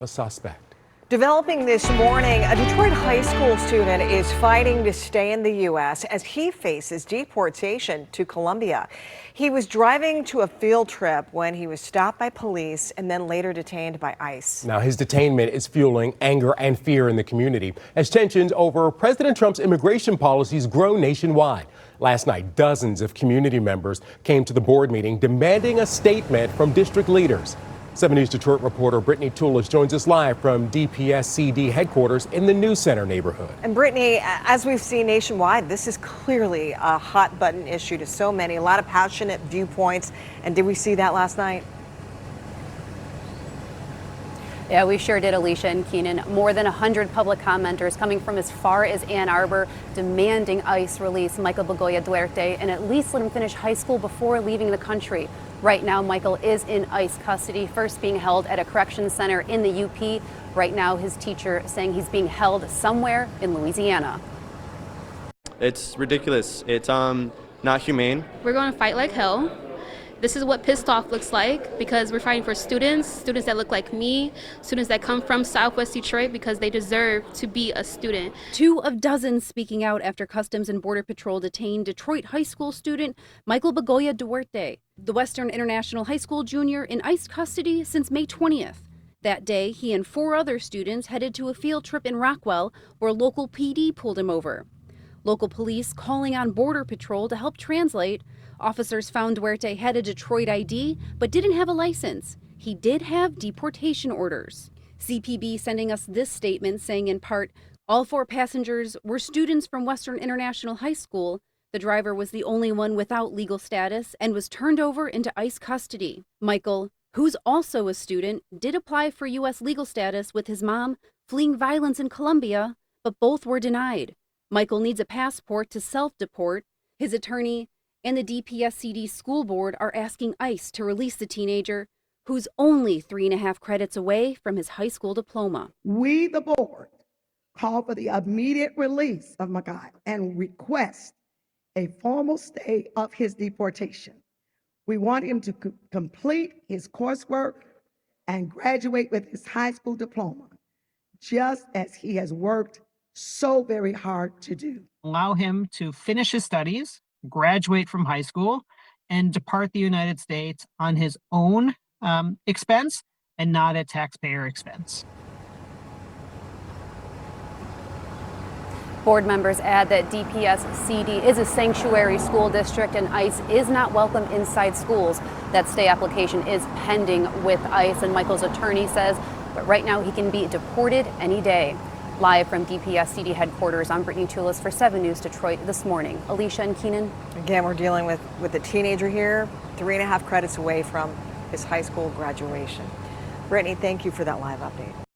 a suspect. Developing this morning, a Detroit high school student is fighting to stay in the U.S. as he faces deportation to Colombia. He was driving to a field trip when he was stopped by police and then later detained by ICE. Now, his detainment is fueling anger and fear in the community as tensions over President Trump's immigration policies grow nationwide. Last night, dozens of community members came to the board meeting demanding a statement from district leaders. 7 News Detroit reporter Brittany Toulis joins us live from DPS-CD headquarters in the News Center neighborhood. And Brittany, as we've seen nationwide, this is clearly a hot button issue to so many, a lot of passionate viewpoints. And did we see that last night? Yeah, we sure did, Alicia and Keenan. More than 100 public commenters coming from as far as Ann Arbor demanding ICE release Michael Begoya Duarte and at least let him finish high school before leaving the country. Right now, Michael is in ICE custody, first being held at a corrections center in the UP. Right now, his teacher saying he's being held somewhere in Louisiana. It's ridiculous. It's not humane. We're going to fight like hell. This is what pissed off looks like because we're fighting for students that look like me, students that come from Southwest Detroit because they deserve to be a student. 2 of dozens speaking out after Customs and Border Patrol detained Detroit high school student Michael Begoya Duarte, the Western International High School junior, in ICE custody since May 20th. That day, he and 4 other students headed to a field trip in Rockwell where local PD pulled him over. Local police calling on Border Patrol to help translate. Officers found Duarte had a Detroit ID, but didn't have a license. He did have deportation orders. CPB sending us this statement saying in part, all 4 passengers were students from Western International High School. The driver was the only one without legal status and was turned over into ICE custody. Michael, who's also a student, did apply for U.S. legal status with his mom fleeing violence in Colombia, but both were denied. Michael needs a passport to self-deport. His attorney and the DPS-CD school board are asking ICE to release the teenager who's only 3.5 credits away from his high school diploma. We, the board, call for the immediate release of Miguel and request a formal stay of his deportation. We want him to complete his coursework and graduate with his high school diploma, just as he has worked so very hard to do. Allow him to finish his studies, graduate from high school, and depart the United States on his own expense and not at taxpayer expense. Board members add that DPS-CD is a sanctuary school district and ICE is not welcome inside schools. That stay application is pending with ICE, and Michael's attorney says, but right now he can be deported any day. Live from DPS-CD headquarters, I'm Brittany Toulis for 7 News Detroit this morning. Alicia and Keenan. Again, we're dealing with a teenager here, 3.5 credits away from his high school graduation. Brittany, thank you for that live update.